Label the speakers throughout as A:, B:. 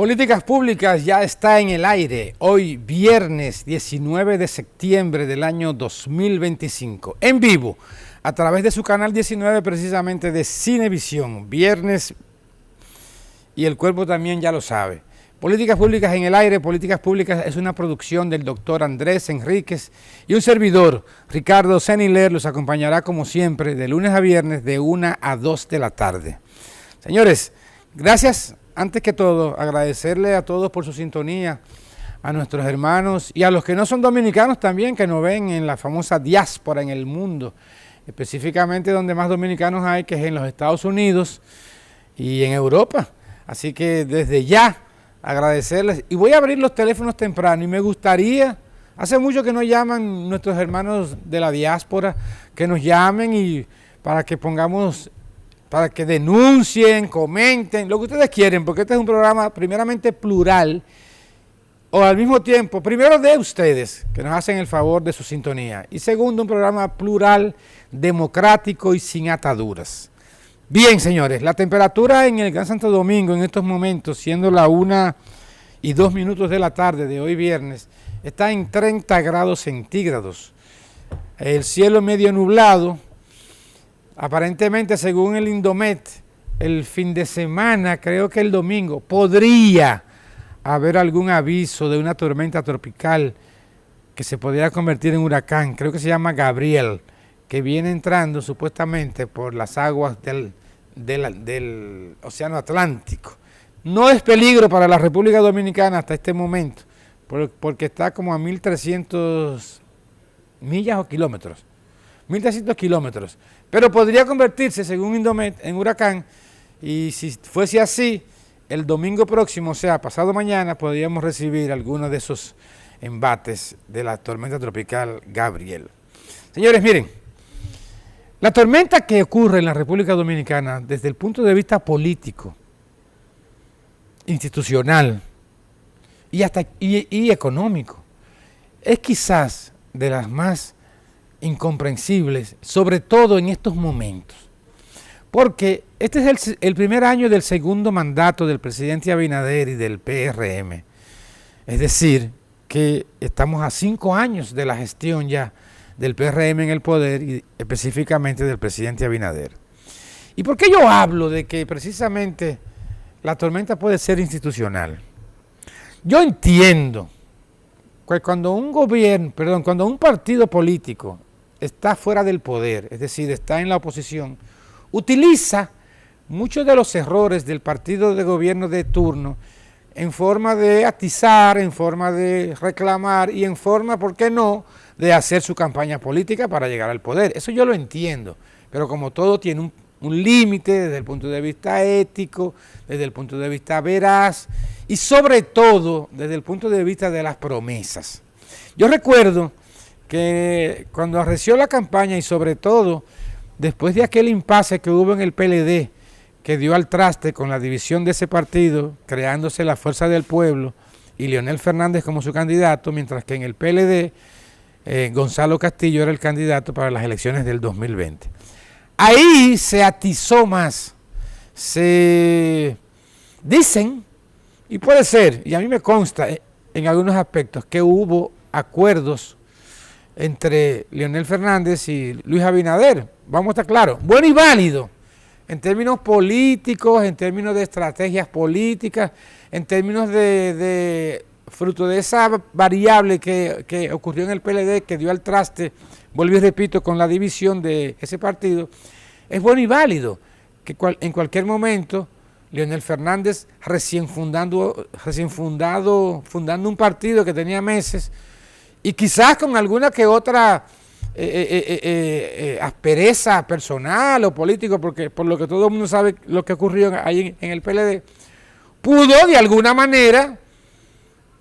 A: Políticas Públicas ya está en el aire, hoy viernes 19 de septiembre del año 2025, en vivo, a través de su canal 19 precisamente de Cinevisión, viernes, y el cuerpo también ya lo sabe. Políticas Públicas en el aire, Políticas Públicas es una producción del doctor Andrés Enríquez y un servidor, Ricardo Seniler, los acompañará como siempre de lunes a viernes de 1 a 2 de la tarde. Señores, gracias. Antes que todo, agradecerle a todos por su sintonía, a nuestros hermanos y a los que no son dominicanos también, que nos ven en la famosa diáspora en el mundo, específicamente donde más dominicanos hay, que es en los Estados Unidos y en Europa. Así que desde ya agradecerles. Y voy a abrir los teléfonos temprano y me gustaría, hace mucho que nos llaman nuestros hermanos de la diáspora, que nos llamen y para que pongamos... para que denuncien, comenten, lo que ustedes quieren, porque este es un programa primeramente plural, o al mismo tiempo, primero de ustedes, que nos hacen el favor de su sintonía, y segundo, un programa plural, democrático y sin ataduras. Bien, señores, la temperatura en el Gran Santo Domingo en estos momentos, siendo la 1:02 de la tarde de hoy viernes, está en 30 grados centígrados. El cielo medio nublado. Aparentemente, según el Indomet, el fin de semana, creo que el domingo, podría haber algún aviso de una tormenta tropical que se podría convertir en huracán. Creo que se llama Gabriel, que viene entrando supuestamente por las aguas del Océano Atlántico. No es peligro para la República Dominicana hasta este momento, porque está como a 1.300 millas o kilómetros. 1.300 kilómetros, pero podría convertirse, según Indomet, en huracán, y si fuese así, el domingo próximo, o sea, pasado mañana, podríamos recibir algunos de esos embates de la tormenta tropical Gabriel. Señores, miren, la tormenta que ocurre en la República Dominicana, desde el punto de vista político, institucional y económico, es quizás de las más incomprensibles, sobre todo en estos momentos, porque este es el primer año del segundo mandato del presidente Abinader y del PRM, es decir, que estamos a 5 años de la gestión ya del PRM en el poder y específicamente del presidente Abinader. ¿Y por qué yo hablo de que precisamente la tormenta puede ser institucional? Yo entiendo que cuando un partido político está fuera del poder, es decir, está en la oposición, utiliza muchos de los errores del partido de gobierno de turno en forma de atizar, en forma de reclamar y en forma, ¿por qué no?, de hacer su campaña política para llegar al poder. Eso yo lo entiendo, pero como todo tiene un límite desde el punto de vista ético, desde el punto de vista veraz y sobre todo desde el punto de vista de las promesas. Yo recuerdo que cuando arreció la campaña y sobre todo después de aquel impasse que hubo en el PLD, que dio al traste con la división de ese partido, creándose la Fuerza del Pueblo y Leonel Fernández como su candidato, mientras que en el PLD Gonzalo Castillo era el candidato para las elecciones del 2020. Ahí se atizó más, se dicen, y puede ser, y a mí me consta en algunos aspectos, que hubo acuerdos entre Leonel Fernández y Luis Abinader, vamos a estar claros, bueno y válido, en términos políticos, en términos de estrategias políticas, en términos de fruto de esa variable que ocurrió en el PLD, que dio al traste, vuelvo y repito, con la división de ese partido, es bueno y válido que en cualquier momento Leonel Fernández, fundando un partido que tenía meses, y quizás con alguna que otra aspereza personal o político, porque por lo que todo el mundo sabe lo que ocurrió ahí en el PLD, pudo de alguna manera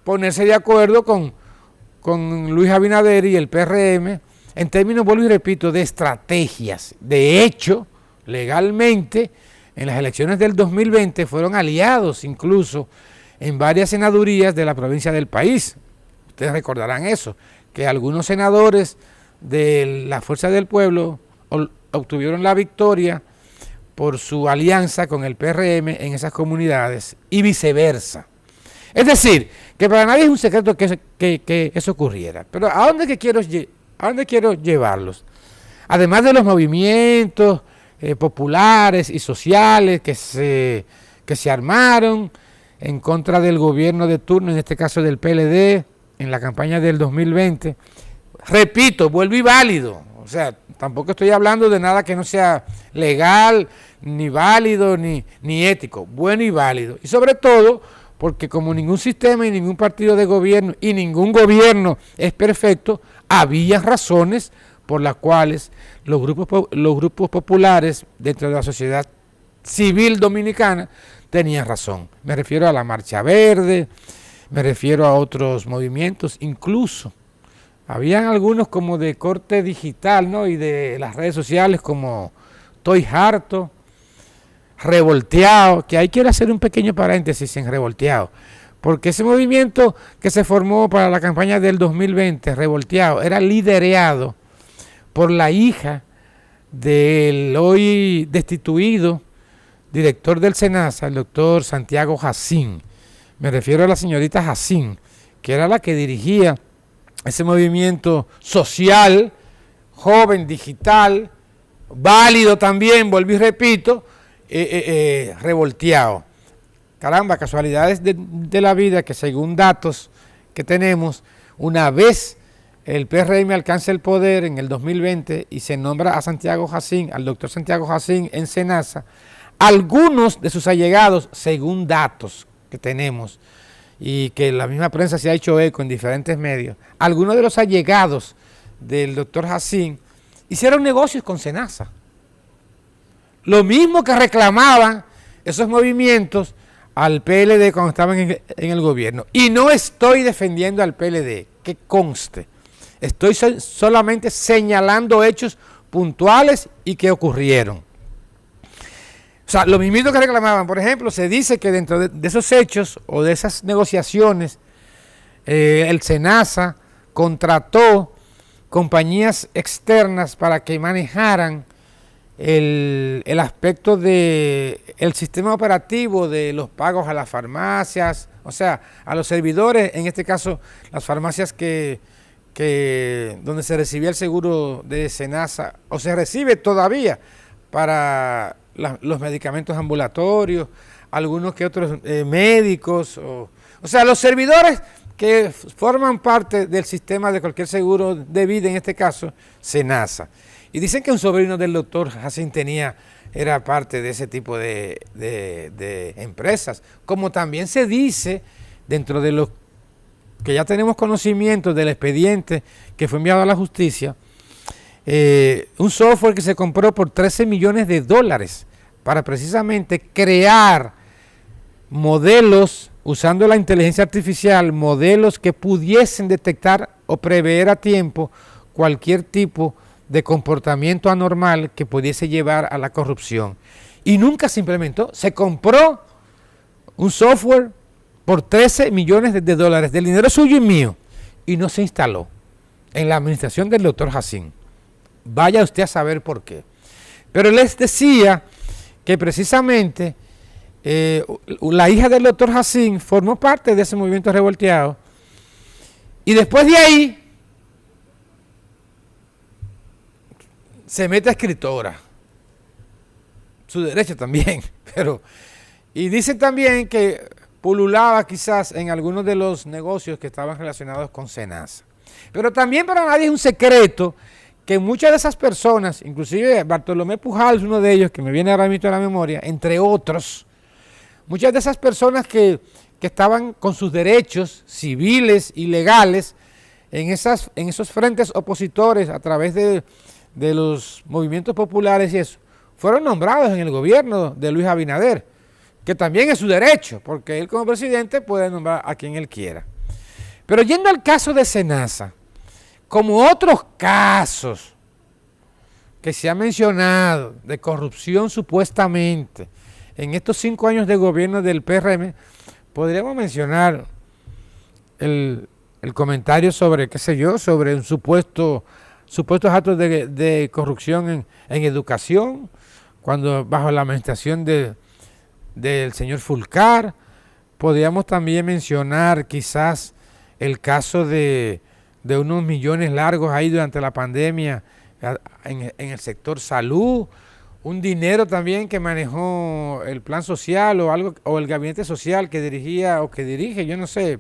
A: ponerse de acuerdo con Luis Abinader y el PRM en términos, vuelvo y repito, de estrategias. De hecho, legalmente, en las elecciones del 2020 fueron aliados incluso en varias senadurías de la provincia del país. Ustedes recordarán eso, que algunos senadores de la Fuerza del Pueblo obtuvieron la victoria por su alianza con el PRM en esas comunidades y viceversa. Es decir, que para nadie es un secreto que eso ocurriera. Pero ¿a dónde quiero llevarlos? Además de los movimientos populares y sociales que se armaron en contra del gobierno de turno, en este caso del PLD, en la campaña del 2020, repito, vuelvo y válido. O sea, tampoco estoy hablando de nada que no sea legal, ni válido, ni ético. Bueno y válido. Y sobre todo, porque como ningún sistema y ningún partido de gobierno y ningún gobierno es perfecto, había razones por las cuales los grupos populares dentro de la sociedad civil dominicana tenían razón. Me refiero a la Marcha Verde, me refiero a otros movimientos, incluso habían algunos como de corte digital, ¿no? Y de las redes sociales como Estoy Harto, Revolteado, que ahí quiero hacer un pequeño paréntesis en Revolteado, porque ese movimiento que se formó para la campaña del 2020, Revolteado, era liderado por la hija del hoy destituido director del SENASA, el doctor Santiago Jacín. Me refiero a la señorita Jacín, que era la que dirigía ese movimiento social, joven, digital, válido también, vuelvo y repito, revolteado. Caramba, casualidades de la vida que según datos que tenemos, una vez el PRM alcanza el poder en el 2020 y se nombra a Santiago Jacín, al doctor Santiago Jacín en SENASA, algunos de sus allegados, según datos que tenemos, y que la misma prensa se ha hecho eco en diferentes medios, algunos de los allegados del doctor Jacín hicieron negocios con SENASA. Lo mismo que reclamaban esos movimientos al PLD cuando estaban en el gobierno. Y no estoy defendiendo al PLD, que conste. Estoy solamente señalando hechos puntuales y que ocurrieron. O sea, lo mismo que reclamaban, por ejemplo, se dice que dentro de esos hechos o de esas negociaciones, el SENASA contrató compañías externas para que manejaran el aspecto del sistema operativo de los pagos a las farmacias, o sea, a los servidores, en este caso las farmacias donde se recibía el seguro de SENASA, o se recibe todavía para los medicamentos ambulatorios, algunos que otros médicos, o sea, los servidores que forman parte del sistema de cualquier seguro de vida, en este caso, SENASA. Y dicen que un sobrino del doctor Jacín era parte de ese tipo de empresas, como también se dice dentro de los que ya tenemos conocimiento del expediente que fue enviado a la justicia, un software que se compró por $13 millones para precisamente crear modelos usando la inteligencia artificial, modelos que pudiesen detectar o prever a tiempo cualquier tipo de comportamiento anormal que pudiese llevar a la corrupción. Y nunca se implementó. Se compró un software por $13 millones del dinero suyo y mío, y no se instaló en la administración del doctor Jacín. Vaya usted a saber por qué. Pero les decía que precisamente la hija del doctor Jacín formó parte de ese movimiento revolteado, y después de ahí se mete a escritora, su derecho también, y dicen también que pululaba quizás en algunos de los negocios que estaban relacionados con SENASA. Pero también para nadie es un secreto que muchas de esas personas, inclusive Bartolomé Pujals, uno de ellos, que me viene ahora mismo a la memoria, entre otros, muchas de esas personas que estaban con sus derechos civiles y legales en esos frentes opositores a través de los movimientos populares y eso, fueron nombrados en el gobierno de Luis Abinader, que también es su derecho, porque él como presidente puede nombrar a quien él quiera. Pero yendo al caso de SENASA, como otros casos que se ha mencionado de corrupción supuestamente en estos 5 años de gobierno del PRM, podríamos mencionar el comentario sobre, qué sé yo, sobre un supuestos actos de corrupción en educación, cuando bajo la administración del señor Fulcar, Podríamos también mencionar quizás el caso de unos millones largos ahí durante la pandemia en el sector salud, un dinero también que manejó el plan social o algo, o el gabinete social que dirigía o que dirige, yo no sé,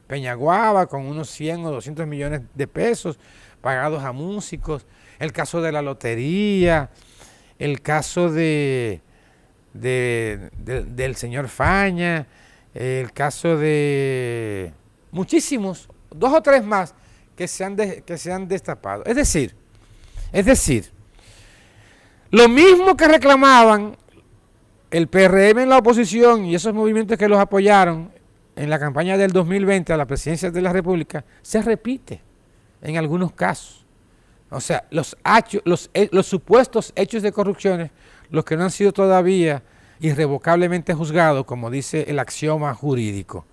A: Peñaguaba, con unos 100 o 200 millones de pesos pagados a músicos, el caso de la lotería, el caso del señor Faña, el caso de muchísimos, 2 o 3 más que se han destapado. Es decir, lo mismo que reclamaban el PRM en la oposición y esos movimientos que los apoyaron en la campaña del 2020 a la presidencia de la República, se repite en algunos casos. O sea, los supuestos hechos de corrupción, los que no han sido todavía irrevocablemente juzgados, como dice el axioma jurídico.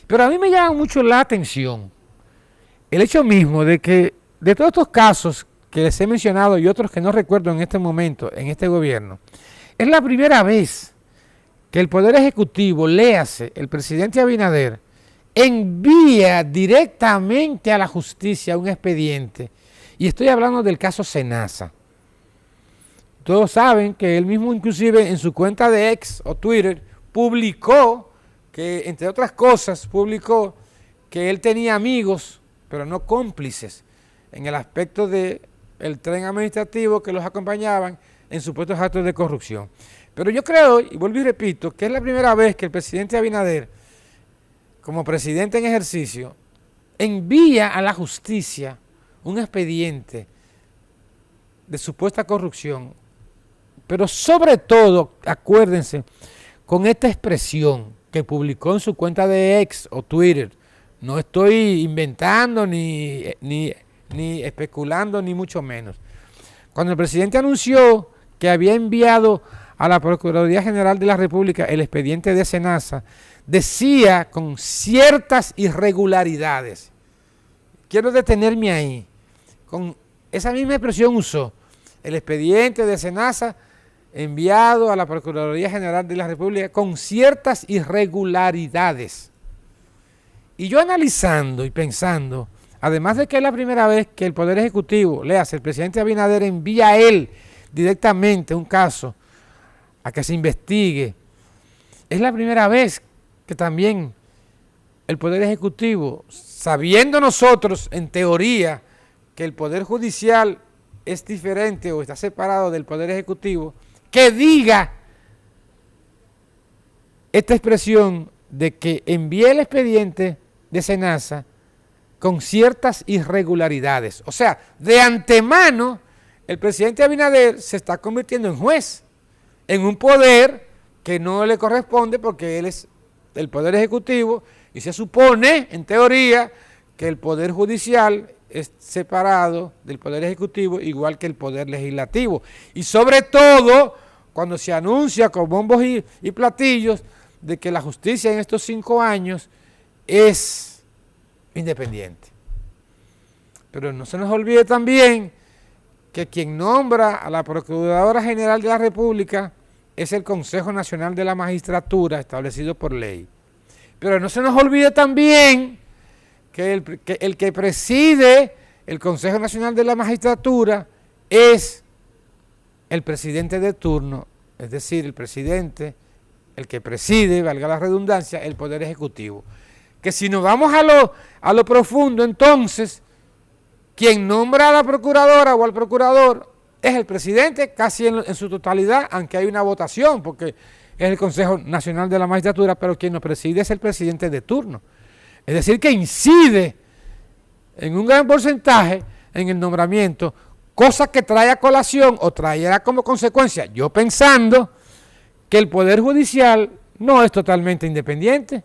A: Pero a mí me llama mucho la atención el hecho mismo de que de todos estos casos que les he mencionado y otros que no recuerdo en este momento, en este gobierno, es la primera vez que el Poder Ejecutivo, léase el presidente Abinader, envía directamente a la justicia un expediente. Y estoy hablando del caso Senasa. Todos saben que él mismo inclusive en su cuenta de X o Twitter publicó que, entre otras cosas, publicó que él tenía amigos, pero no cómplices, en el aspecto del tren administrativo que los acompañaban en supuestos actos de corrupción. Pero yo creo, y vuelvo y repito, que es la primera vez que el presidente Abinader, como presidente en ejercicio, envía a la justicia un expediente de supuesta corrupción, pero sobre todo, acuérdense, con esta expresión que publicó en su cuenta de X o Twitter. No estoy inventando ni especulando, ni mucho menos. Cuando el presidente anunció que había enviado a la Procuraduría General de la República el expediente de Senasa, decía con ciertas irregularidades. Quiero detenerme ahí. Con esa misma expresión usó el expediente de Senasa enviado a la Procuraduría General de la República con ciertas irregularidades. Y yo analizando y pensando, además de que es la primera vez que el Poder Ejecutivo, léase, el presidente Abinader envía a él directamente un caso a que se investigue, es la primera vez que también el Poder Ejecutivo, sabiendo nosotros en teoría que el Poder Judicial es diferente o está separado del Poder Ejecutivo, que diga esta expresión de que envíe el expediente de Senasa con ciertas irregularidades. O sea, de antemano, el presidente Abinader se está convirtiendo en juez, en un poder que no le corresponde porque él es el Poder Ejecutivo y se supone, en teoría, que el Poder Judicial es separado del Poder Ejecutivo, igual que el Poder Legislativo. Y sobre todo, cuando se anuncia con bombos y platillos de que la justicia en estos 5 años es independiente. Pero no se nos olvide también que quien nombra a la Procuradora General de la República es el Consejo Nacional de la Magistratura, establecido por ley. Pero no se nos olvide también que el que preside el Consejo Nacional de la Magistratura es el presidente de turno, es decir, el presidente, el que preside, valga la redundancia, el Poder Ejecutivo. Que si nos vamos a lo profundo, entonces, quien nombra a la procuradora o al procurador es el presidente casi en su totalidad, aunque hay una votación, porque es el Consejo Nacional de la Magistratura, pero quien lo preside es el presidente de turno. Es decir, que incide en un gran porcentaje en el nombramiento, cosa que trae a colación o traerá como consecuencia, yo pensando que el Poder Judicial no es totalmente independiente,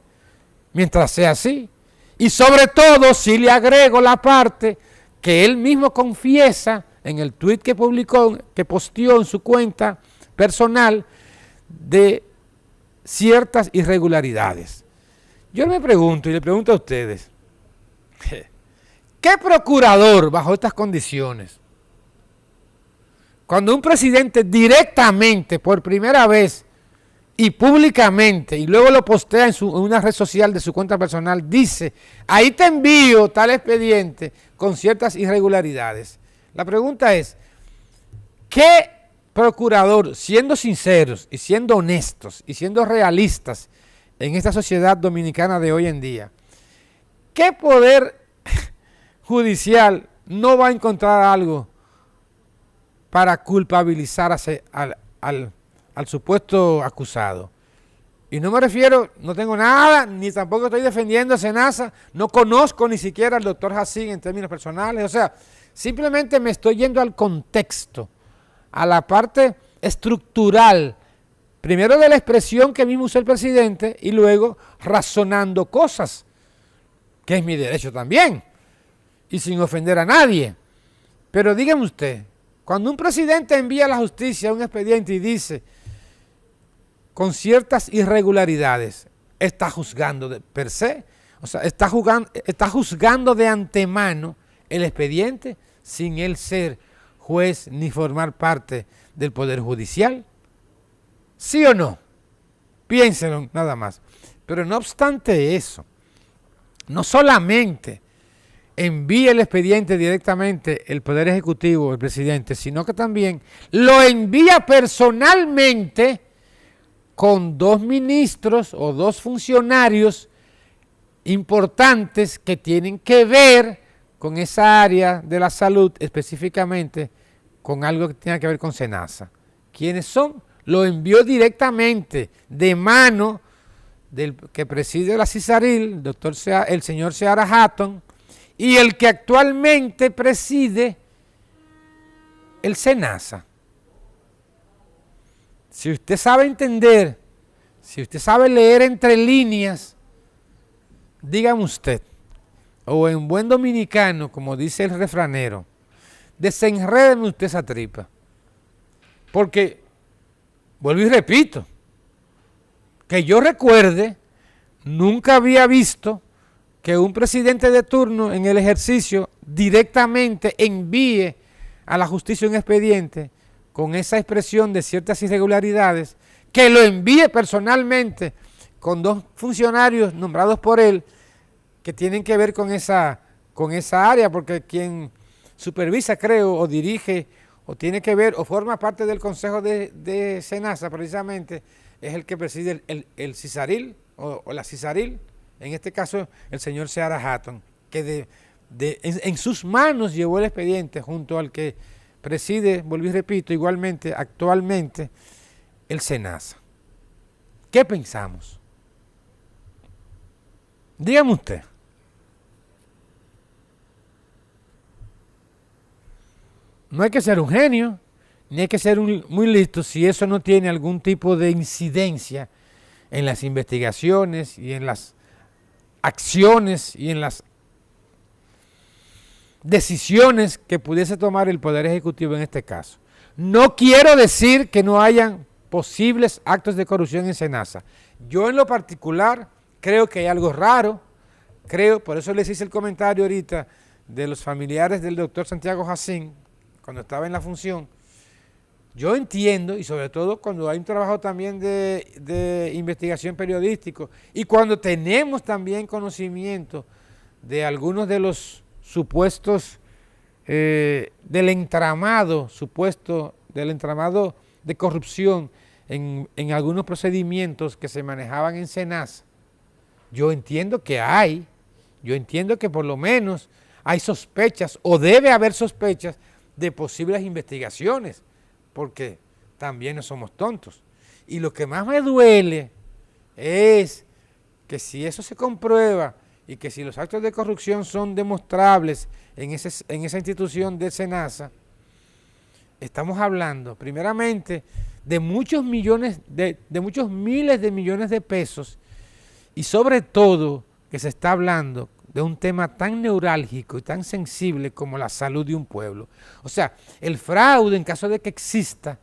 A: mientras sea así. Y sobre todo, si le agrego la parte que él mismo confiesa en el tuit que publicó, que posteó en su cuenta personal, de ciertas irregularidades. Yo me pregunto y le pregunto a ustedes, ¿qué procurador bajo estas condiciones, cuando un presidente directamente, por primera vez, y públicamente, y luego lo postea en una red social de su cuenta personal, dice, ahí te envío tal expediente con ciertas irregularidades. La pregunta es, ¿qué procurador, siendo sinceros y siendo honestos y siendo realistas en esta sociedad dominicana de hoy en día, qué poder judicial no va a encontrar algo para culpabilizar al supuesto acusado? Y no me refiero, no tengo nada, ni tampoco estoy defendiendo a Senasa, no conozco ni siquiera al doctor Jacín en términos personales, o sea, simplemente me estoy yendo al contexto, a la parte estructural, primero de la expresión que mismo usó el presidente y luego razonando cosas, que es mi derecho también, y sin ofender a nadie. Pero dígame usted, cuando un presidente envía a la justicia un expediente y dice, con ciertas irregularidades, está juzgando per se, o sea, está juzgando de antemano el expediente sin él ser juez ni formar parte del Poder Judicial. ¿Sí o no? Piénsenlo nada más. Pero no obstante eso, no solamente envía el expediente directamente el Poder Ejecutivo, el presidente, sino que también lo envía personalmente con 2 ministros o 2 funcionarios importantes que tienen que ver con esa área de la salud, específicamente con algo que tenga que ver con Senasa. ¿Quiénes son? Lo envió directamente de mano del que preside la CISARIL, el señor Seara Hatton, y el que actualmente preside el Senasa. Si usted sabe entender, si usted sabe leer entre líneas, dígame usted, o en buen dominicano, como dice el refranero, desenrédeme usted esa tripa. Porque, vuelvo y repito, que yo recuerde, nunca había visto que un presidente de turno en el ejercicio directamente envíe a la justicia un expediente con esa expresión de ciertas irregularidades, que lo envíe personalmente con 2 funcionarios nombrados por él que tienen que ver con esa área, porque quien supervisa, creo, o dirige, o tiene que ver, o forma parte del consejo de Senasa, precisamente, es el que preside el CISARIL, o la CISARIL, en este caso el señor Seara Hatton, que en sus manos llevó el expediente junto al que preside, volví y repito, igualmente, actualmente, el Senasa. ¿Qué pensamos? Dígame usted. No hay que ser un genio, ni hay que ser muy listo si eso no tiene algún tipo de incidencia en las investigaciones y en las acciones y en las decisiones que pudiese tomar el Poder Ejecutivo en este caso. No quiero decir que no hayan posibles actos de corrupción en Senasa. Yo en lo particular creo que hay algo raro, por eso les hice el comentario ahorita de los familiares del doctor Santiago Jacín, cuando estaba en la función. Yo entiendo, y sobre todo cuando hay un trabajo también de investigación periodístico, y cuando tenemos también conocimiento de algunos de los supuestos del entramado de corrupción en algunos procedimientos que se manejaban en Senasa. Yo entiendo que por lo menos hay sospechas o debe haber sospechas de posibles investigaciones, porque también no somos tontos. Y lo que más me duele es que si eso se comprueba y que si los actos de corrupción son demostrables en esa institución de Senasa, estamos hablando primeramente de muchos millones, de muchos miles de millones de pesos, y sobre todo que se está hablando de un tema tan neurálgico y tan sensible como la salud de un pueblo. O sea, el fraude, en caso de que exista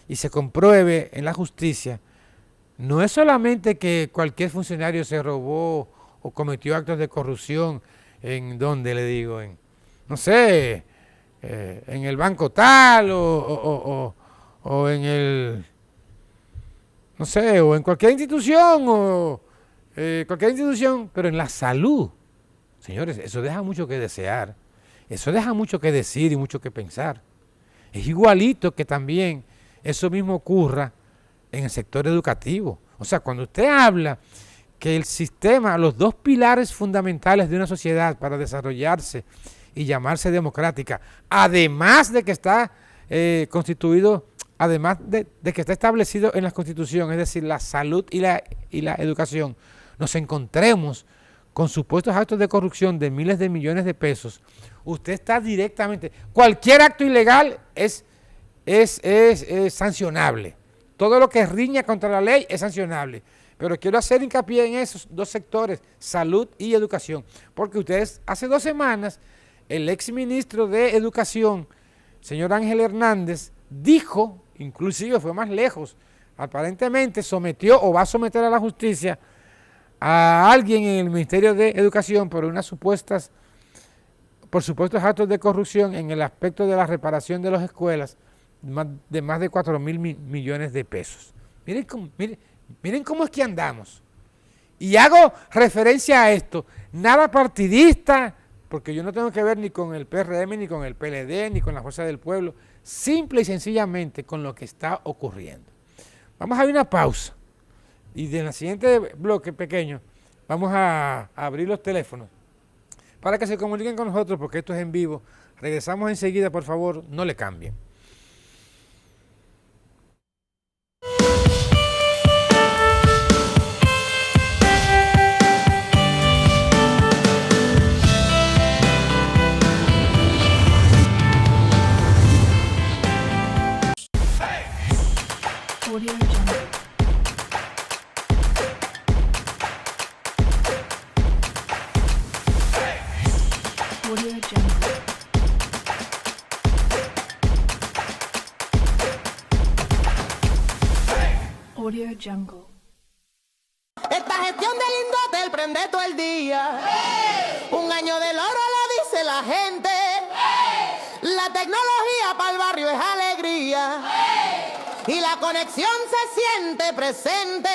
A: y se compruebe en la justicia, no es solamente que cualquier funcionario se robó o cometió actos de corrupción en no sé, en el banco tal o en no sé, o en cualquier institución, cualquier institución, pero en la salud. Señores, eso deja mucho que desear, eso deja mucho que decir y mucho que pensar. Es igualito que también eso mismo ocurra en el sector educativo. O sea, cuando usted habla que el sistema, los dos pilares fundamentales de una sociedad para desarrollarse y llamarse democrática, además de que está constituido, además de que está establecido en la Constitución, es decir, la salud y la educación, nos encontremos con supuestos actos de corrupción de miles de millones de pesos, usted está directamente, cualquier acto ilegal es sancionable. Todo lo que riña contra la ley es sancionable. Pero quiero hacer hincapié en esos dos sectores, salud y educación, porque ustedes, hace 2 semanas, el exministro de Educación, señor Ángel Hernández, dijo, inclusive fue más lejos, aparentemente sometió o va a someter a la justicia a alguien en el Ministerio de Educación por supuestos actos de corrupción en el aspecto de la reparación de las escuelas de más de 4.000 millones de pesos. Miren cómo es que andamos. Y hago referencia a esto, nada partidista, porque yo no tengo que ver ni con el PRM, ni con el PLD, ni con la Fuerza del Pueblo, simple y sencillamente con lo que está ocurriendo. Vamos a ver una pausa. Y en el siguiente bloque pequeño vamos a abrir los teléfonos para que se comuniquen con nosotros, porque esto es en vivo. Regresamos enseguida, por favor, no le cambien.
B: Audio Jungle. Audio Jungle. Audio Jungle.
C: Esta gestión del Indotel prende todo el día. Un año del oro lo dice la gente. La tecnología para el barrio es alegría. Y la conexión se siente presente.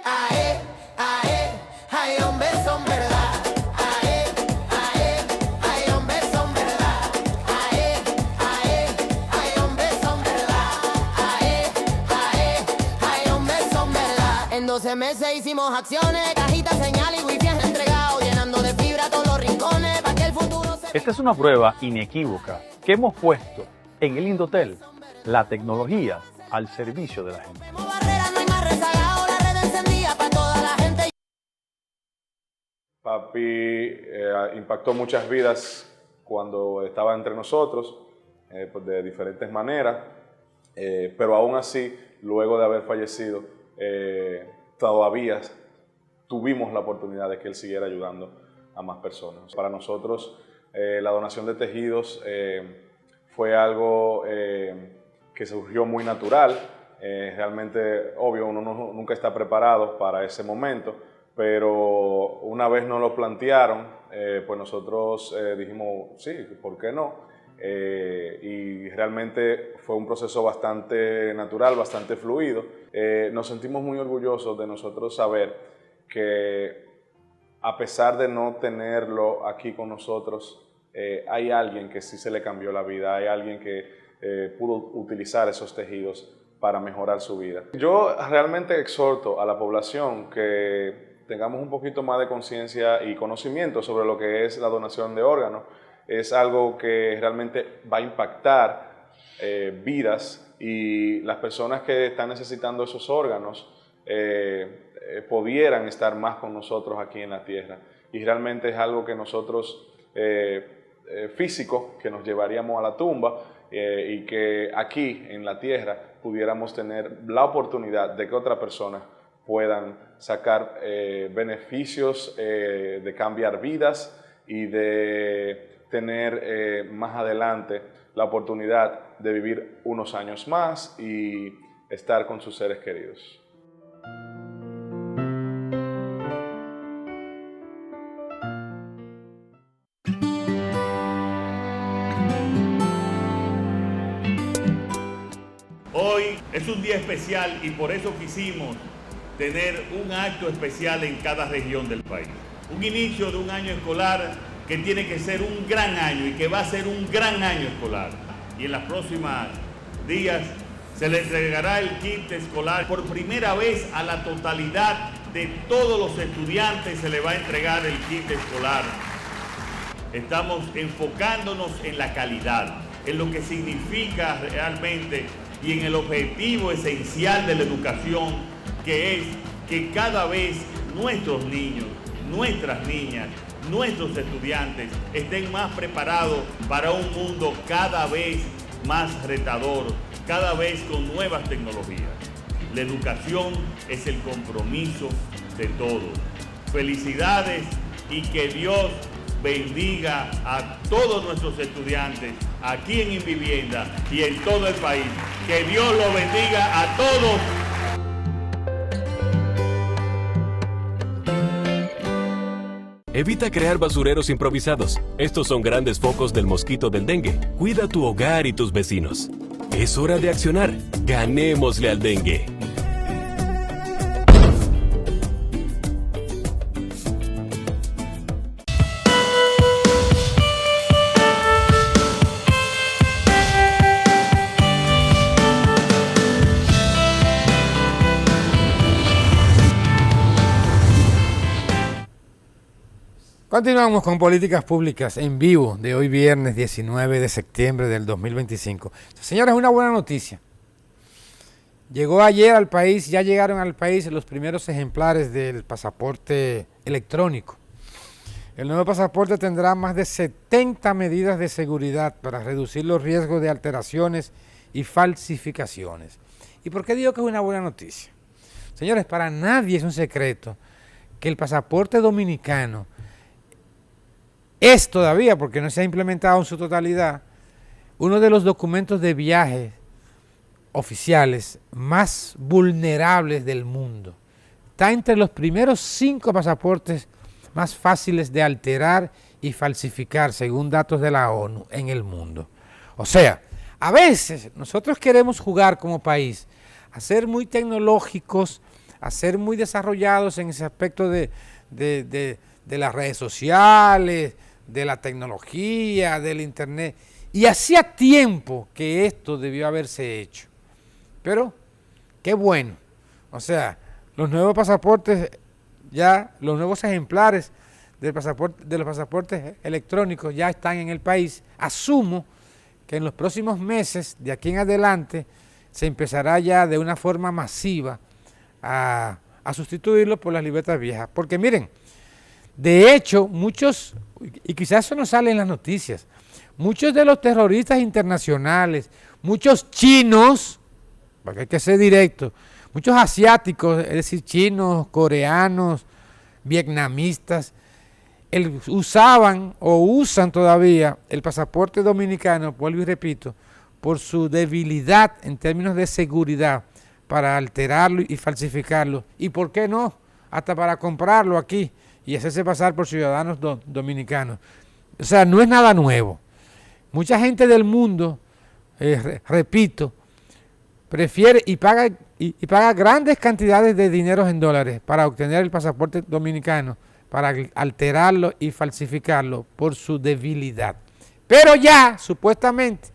C: Ae, ae, ay, hombres son verdad. Ae, ae, ay, hombres son verdad. Ae, ae, ay, hombres son verdad. Ae, ae, ay, hombres son verdad. En 12 meses hicimos acciones, cajitas, señal y wifi entregado, llenando de fibra todos los rincones para que el futuro se...
D: Esta es una prueba inequívoca que hemos puesto en el Indotel, la tecnología al servicio de la gente.
E: Papi impactó muchas vidas cuando estaba entre nosotros, pues de diferentes maneras, pero aún así, luego de haber fallecido, todavía tuvimos la oportunidad de que él siguiera ayudando a más personas. Para nosotros, la donación de tejidos fue algo que surgió muy natural. Realmente, obvio, uno nunca está preparado para ese momento, pero una vez nos lo plantearon, pues nosotros dijimos, sí, ¿por qué no? Y realmente fue un proceso bastante natural, bastante fluido. Nos sentimos muy orgullosos de nosotros saber que, a pesar de no tenerlo aquí con nosotros, hay alguien que sí se le cambió la vida, hay alguien que pudo utilizar esos tejidos para mejorar su vida. Yo realmente exhorto a la población que tengamos un poquito más de conciencia y conocimiento sobre lo que es la donación de órganos. Es algo que realmente va a impactar vidas, y las personas que están necesitando esos órganos pudieran estar más con nosotros aquí en la tierra. Y realmente es algo que nosotros, físico, que nos llevaríamos a la tumba, y que aquí en la tierra pudiéramos tener la oportunidad de que otras personas puedan sacar beneficios de cambiar vidas y de tener más adelante la oportunidad de vivir unos años más y estar con sus seres queridos.
F: Hoy Hoy es un día especial y por eso quisimos tener un acto especial en cada región del país. Un inicio de un año escolar que tiene que ser un gran año y que va a ser un gran año escolar. Y en los próximos días se le entregará el kit escolar por primera vez a la totalidad de todos los estudiantes. Se le va a entregar el kit escolar. Estamos enfocándonos en la calidad, en lo que significa realmente y en el objetivo esencial de la educación, que es que cada vez nuestros niños, nuestras niñas, nuestros estudiantes estén más preparados para un mundo cada vez más retador, cada vez con nuevas tecnologías. La educación es el compromiso de todos. Felicidades y que Dios bendiga a todos nuestros estudiantes aquí en Invivienda y en todo el país. Que Dios los bendiga a todos.
G: Evita crear basureros improvisados. Estos son grandes focos del mosquito del dengue. Cuida tu hogar y tus vecinos. Es hora de accionar. Ganémosle al dengue.
A: Continuamos con Políticas Públicas en vivo de hoy viernes 19 de septiembre del 2025. Señores, una buena noticia. Llegó ayer al país, ya llegaron al país los primeros ejemplares del pasaporte electrónico. El nuevo pasaporte tendrá más de 70 medidas de seguridad para reducir los riesgos de alteraciones y falsificaciones. ¿Y por qué digo que es una buena noticia? Señores, para nadie es un secreto que el pasaporte dominicano es todavía, porque no se ha implementado en su totalidad, uno de los documentos de viaje oficiales más vulnerables del mundo. Está entre los primeros 5 pasaportes más fáciles de alterar y falsificar, según datos de la ONU, en el mundo. O sea, a veces nosotros queremos jugar como país a ser muy tecnológicos, a ser muy desarrollados en ese aspecto de las redes sociales, de la tecnología, del internet. Y hacía tiempo que esto debió haberse hecho. Pero, qué bueno. O sea, los nuevos pasaportes, ya los nuevos ejemplares de los pasaportes electrónicos ya están en el país. Asumo que en los próximos meses, de aquí en adelante, se empezará ya de una forma masiva a sustituirlo por las libretas viejas. Porque miren, de hecho, muchos, y quizás eso no sale en las noticias, muchos de los terroristas internacionales, muchos chinos, porque hay que ser directo, muchos asiáticos, es decir, chinos, coreanos, vietnamistas, usaban o usan todavía el pasaporte dominicano, vuelvo y repito, por su debilidad en términos de seguridad para alterarlo y falsificarlo. ¿Y por qué no? Hasta para comprarlo aquí y hacerse pasar por ciudadanos dominicanos. O sea, no es nada nuevo. Mucha gente del mundo, repito, prefiere y paga grandes cantidades de dinero en dólares para obtener el pasaporte dominicano, para alterarlo y falsificarlo por su debilidad. Pero ya, supuestamente,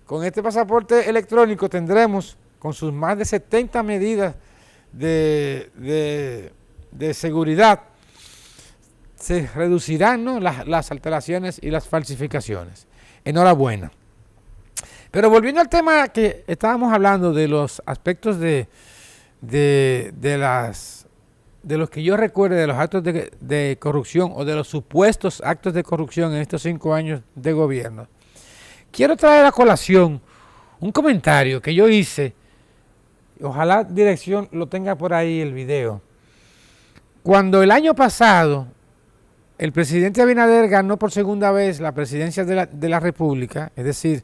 A: con este pasaporte electrónico tendremos, con sus más de 70 medidas de seguridad, se reducirán, ¿no?, las alteraciones y las falsificaciones. Enhorabuena. Pero volviendo al tema que estábamos hablando de los aspectos de los que yo recuerde, de los actos de corrupción o de los supuestos actos de corrupción en estos 5 años de gobierno, quiero traer a colación un comentario que yo hice, ojalá dirección lo tenga por ahí el video, cuando el año pasado el presidente Abinader ganó por segunda vez la presidencia de la República, es decir,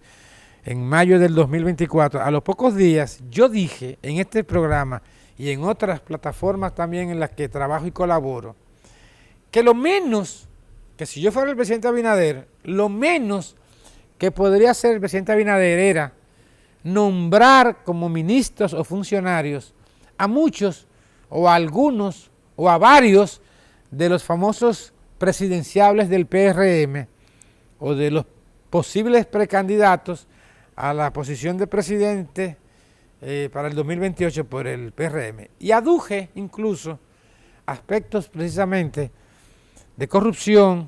A: en mayo del 2024, a los pocos días, yo dije en este programa y en otras plataformas también en las que trabajo y colaboro, que lo menos, que si yo fuera el presidente Abinader, lo menos que podría hacer el presidente Abinader era nombrar como ministros o funcionarios a muchos o a algunos o a varios de los famosos presidenciables del PRM o de los posibles precandidatos a la posición de presidente para el 2028 por el PRM. Y aduje incluso aspectos precisamente de corrupción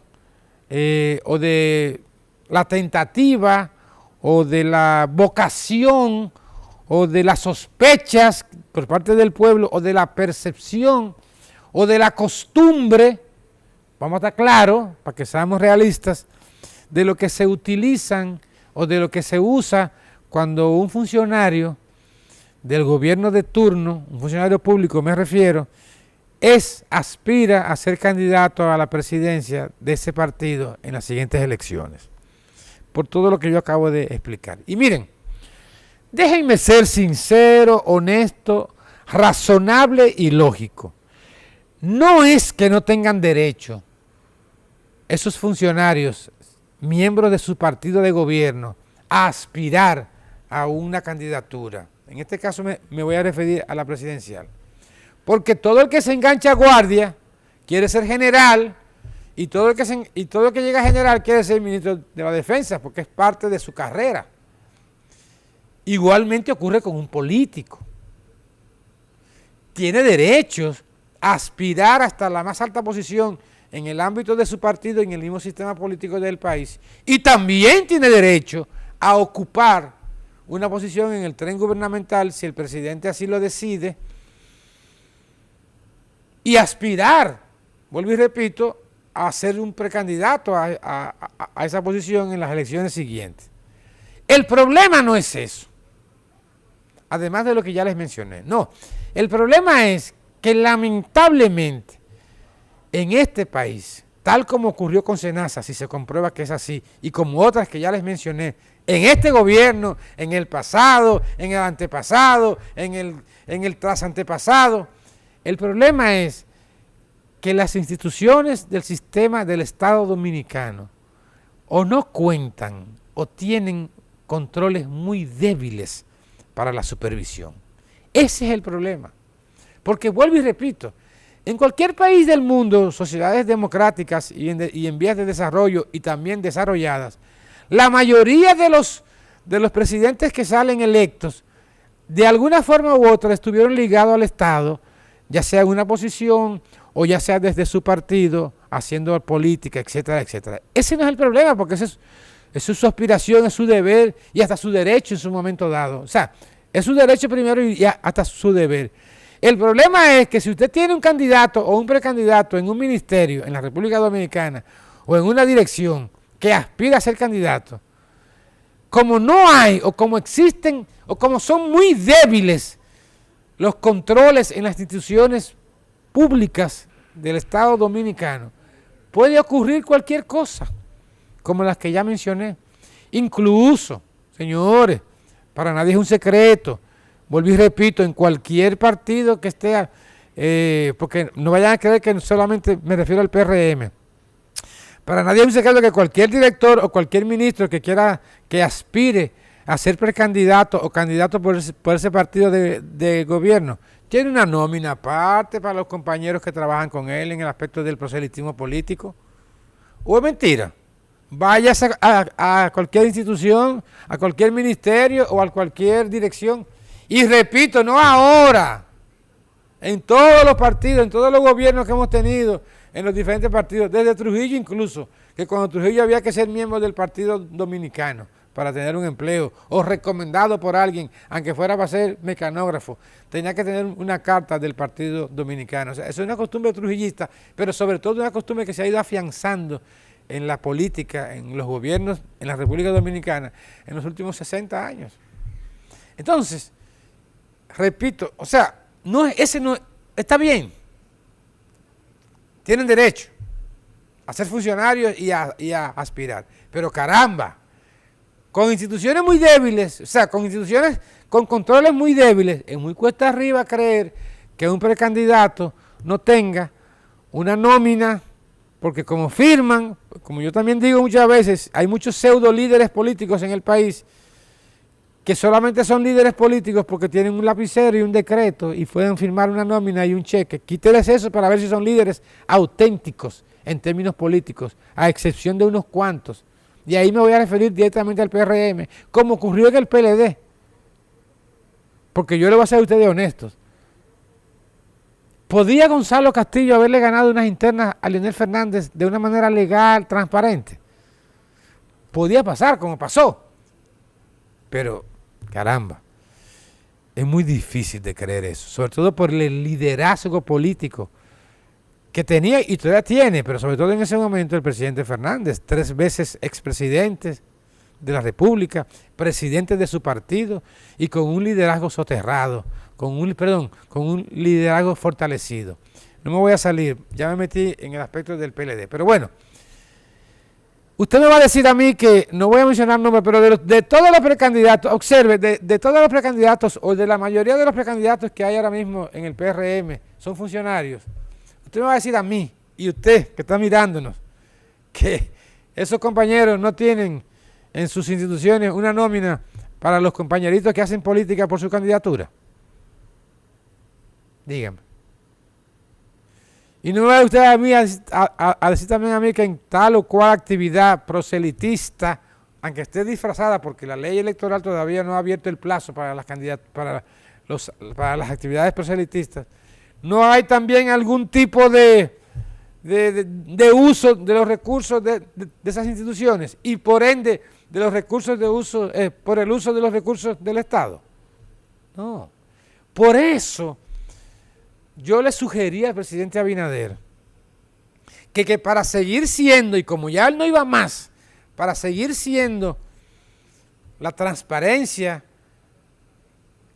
A: o de la tentativa o de la vocación o de las sospechas por parte del pueblo o de la percepción o de la costumbre, vamos a estar claros, para que seamos realistas, de lo que se utilizan o de lo que se usa cuando un funcionario del gobierno de turno, un funcionario público me refiero, aspira a ser candidato a la presidencia de ese partido en las siguientes elecciones, por todo lo que yo acabo de explicar. Y miren, déjenme ser sincero, honesto, razonable y lógico. No es que no tengan derecho esos funcionarios, miembros de su partido de gobierno, a aspirar a una candidatura. En este caso me voy a referir a la presidencial. Porque todo el que se engancha a guardia quiere ser general y todo el que llega a general quiere ser ministro de la defensa porque es parte de su carrera. Igualmente ocurre con un político. Tiene derechos a aspirar hasta la más alta posición en el ámbito de su partido, en el mismo sistema político del país. Y también tiene derecho a ocupar una posición en el tren gubernamental, si el presidente así lo decide, y aspirar, vuelvo y repito, a ser un precandidato a esa posición en las elecciones siguientes. El problema no es eso, además de lo que ya les mencioné. No, el problema es que lamentablemente en este país, tal como ocurrió con Senasa, si se comprueba que es así, y como otras que ya les mencioné, en este gobierno, en el pasado, en el antepasado, en el trasantepasado, el problema es que las instituciones del sistema del Estado Dominicano o no cuentan o tienen controles muy débiles para la supervisión. Ese es el problema. Porque vuelvo y repito, en cualquier país del mundo, sociedades democráticas y en vías de desarrollo y también desarrolladas, la mayoría de los presidentes que salen electos, de alguna forma u otra estuvieron ligados al Estado, ya sea en una posición o ya sea desde su partido, haciendo política, etcétera, etcétera. Ese no es el problema, porque eso es su aspiración, es su deber y hasta su derecho en su momento dado. O sea, es su derecho primero y hasta su deber. El problema es que si usted tiene un candidato o un precandidato en un ministerio en la República Dominicana o en una dirección que aspira a ser candidato, como no hay o como existen o como son muy débiles los controles en las instituciones públicas del Estado Dominicano, puede ocurrir cualquier cosa, como las que ya mencioné. Incluso, señores, para nadie es un secreto, vuelvo y repito, en cualquier partido que esté, porque no vayan a creer que solamente me refiero al PRM, para nadie es un secreto que cualquier director o cualquier ministro que quiera, que aspire a ser precandidato o candidato por ese partido de gobierno, tiene una nómina aparte para los compañeros que trabajan con él en el aspecto del proselitismo político. ¿O es mentira? Váyase a cualquier institución, a cualquier ministerio o a cualquier dirección. Y repito, no ahora, en todos los partidos, en todos los gobiernos que hemos tenido, en los diferentes partidos, desde Trujillo incluso, que cuando Trujillo había que ser miembro del Partido Dominicano para tener un empleo, o recomendado por alguien, aunque fuera para ser mecanógrafo, tenía que tener una carta del Partido Dominicano. O sea, eso es una costumbre trujillista, pero sobre todo una costumbre que se ha ido afianzando en la política, en los gobiernos, en la República Dominicana, en los últimos 60 años. Entonces, repito, o sea, ese no está bien. Tienen derecho a ser funcionarios y a aspirar. Pero caramba, con instituciones muy débiles, o sea, con instituciones con controles muy débiles, es muy cuesta arriba creer que un precandidato no tenga una nómina, porque como firman, como yo también digo muchas veces, hay muchos pseudo líderes políticos en el país que solamente son líderes políticos porque tienen un lapicero y un decreto y pueden firmar una nómina y un cheque. Quíteles eso para ver si son líderes auténticos en términos políticos, a excepción de unos cuantos. Y ahí me voy a referir directamente al PRM, como ocurrió en el PLD. Porque yo le voy a ser a ustedes honestos. ¿Podía Gonzalo Castillo haberle ganado unas internas a Leonel Fernández de una manera legal, transparente? Podía pasar, como pasó. Pero, caramba, es muy difícil de creer eso, sobre todo por el liderazgo político que tenía y todavía tiene, pero sobre todo en ese momento el presidente Fernández, 3 veces expresidente de la República, presidente de su partido y con un liderazgo soterrado, con un liderazgo fortalecido. No me voy a salir, ya me metí en el aspecto del PLD, pero bueno, usted me va a decir a mí que, no voy a mencionar nombres, pero de todos los precandidatos, observe, de todos los precandidatos o de la mayoría de los precandidatos que hay ahora mismo en el PRM, son funcionarios. Usted me va a decir a mí, y usted que está mirándonos, que esos compañeros no tienen en sus instituciones una nómina para los compañeritos que hacen política por su candidatura. Dígame. Y no me va usted a mí a decir también a mí que en tal o cual actividad proselitista, aunque esté disfrazada porque la ley electoral todavía no ha abierto el plazo para las para las actividades proselitistas, no hay también algún tipo de uso de los recursos de esas instituciones y por ende de los recursos de uso, por el uso de los recursos del Estado. No. Por eso yo le sugería al presidente Abinader que para seguir siendo, y como ya él no iba más, para seguir siendo la transparencia,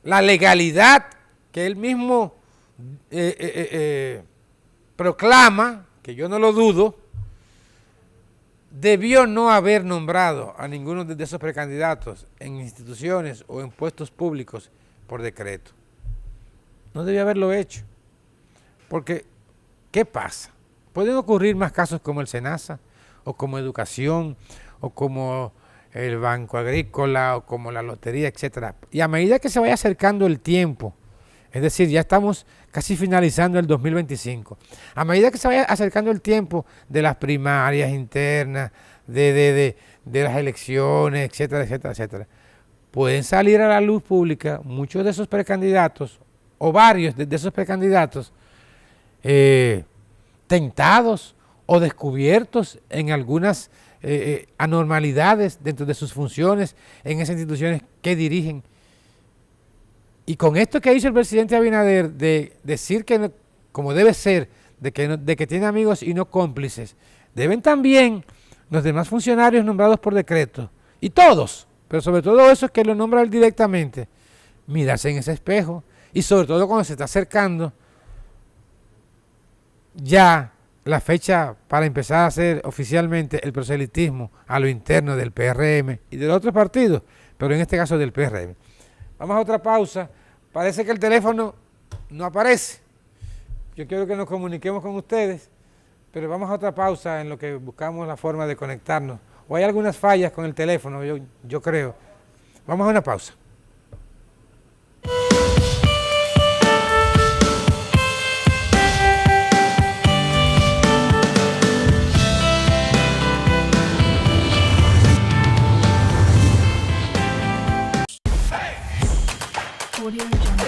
A: la legalidad que él mismo proclama, que yo no lo dudo, debió no haber nombrado a ninguno de esos precandidatos en instituciones o en puestos públicos por decreto. No debió haberlo hecho. Porque, ¿qué pasa? Pueden ocurrir más casos como el SENASA, o como Educación, o como el Banco Agrícola, o como la Lotería, etcétera. Y a medida que se vaya acercando el tiempo, es decir, ya estamos casi finalizando el 2025, a medida que se vaya acercando el tiempo de las primarias internas, de las elecciones, etcétera, etcétera, etcétera, pueden salir a la luz pública muchos de esos precandidatos, o varios de esos precandidatos, tentados o descubiertos en algunas anormalidades dentro de sus funciones en esas instituciones que dirigen. Y con esto que hizo el presidente Abinader de decir que, no, como debe ser, de que tiene amigos y no cómplices, deben también los demás funcionarios nombrados por decreto, y todos, pero sobre todo esos que lo nombran directamente, mirarse en ese espejo, y sobre todo cuando se está acercando ya la fecha para empezar a hacer oficialmente el proselitismo a lo interno del PRM y de los otros partidos, pero en este caso del PRM. Vamos a otra pausa. Parece que el teléfono no aparece. Yo quiero que nos comuniquemos con ustedes, pero vamos a otra pausa en lo que buscamos la forma de conectarnos. O hay algunas fallas con el teléfono, yo creo. Vamos a una pausa.
B: Audio Jungle.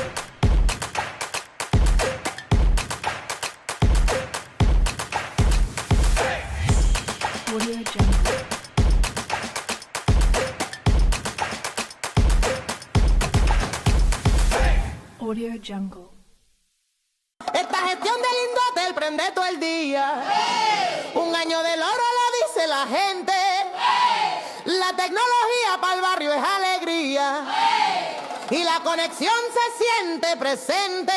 B: Audio Jungle. Audio Jungle.
C: Esta gestión del Indotel prende todo el día. Un año del oro lo dice la gente. La tecnología para el barrio es alegría. Y la conexión se siente presente.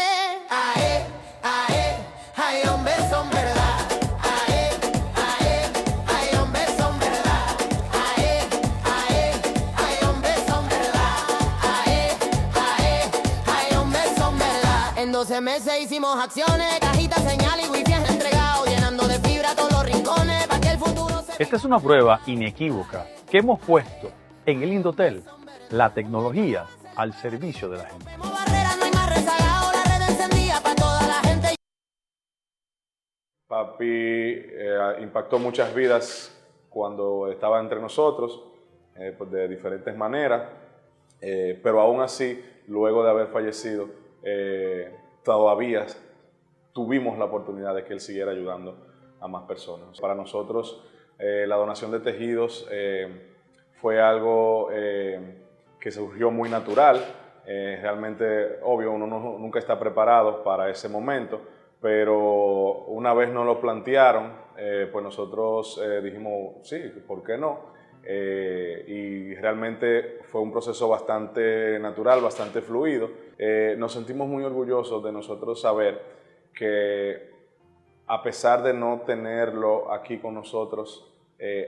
C: Ae, ae, ay, hombres son verdad. Ae, ae, ay, hombres son verdad. Ae, ae, ay, hombres son verdad. Ae, ae, ay, hombres son verdad. En 12 meses hicimos acciones, cajitas, señal y wifi entregado, llenando de fibra todos los rincones para que el futuro se...
D: Esta es una prueba inequívoca que hemos puesto En el Indotel, la tecnología al servicio de la gente.
C: Barrera, no hay más rezagado, la red encendida para toda la gente.
E: Papi impactó muchas vidas cuando estaba entre nosotros, pues de diferentes maneras, pero aún así, luego de haber fallecido, todavía tuvimos la oportunidad de que él siguiera ayudando a más personas. Para nosotros, la donación de tejidos fue algo que surgió muy natural. Realmente, obvio, uno nunca está preparado para ese momento, pero una vez nos lo plantearon, pues nosotros dijimos, sí, ¿por qué no? Y realmente fue un proceso bastante natural, bastante fluido. Nos sentimos muy orgullosos de nosotros saber que a pesar de no tenerlo aquí con nosotros,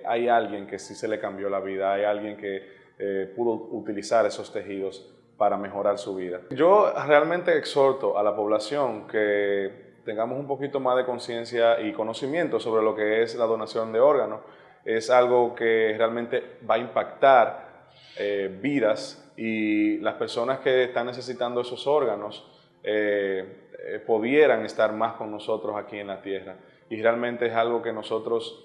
E: hay alguien que sí se le cambió la vida, hay alguien que pudo utilizar esos tejidos para mejorar su vida. Yo realmente exhorto a la población que tengamos un poquito más de conciencia y conocimiento sobre lo que es la donación de órganos. Es algo que realmente va a impactar vidas, y las personas que están necesitando esos órganos pudieran estar más con nosotros aquí en la tierra. Y realmente es algo que nosotros,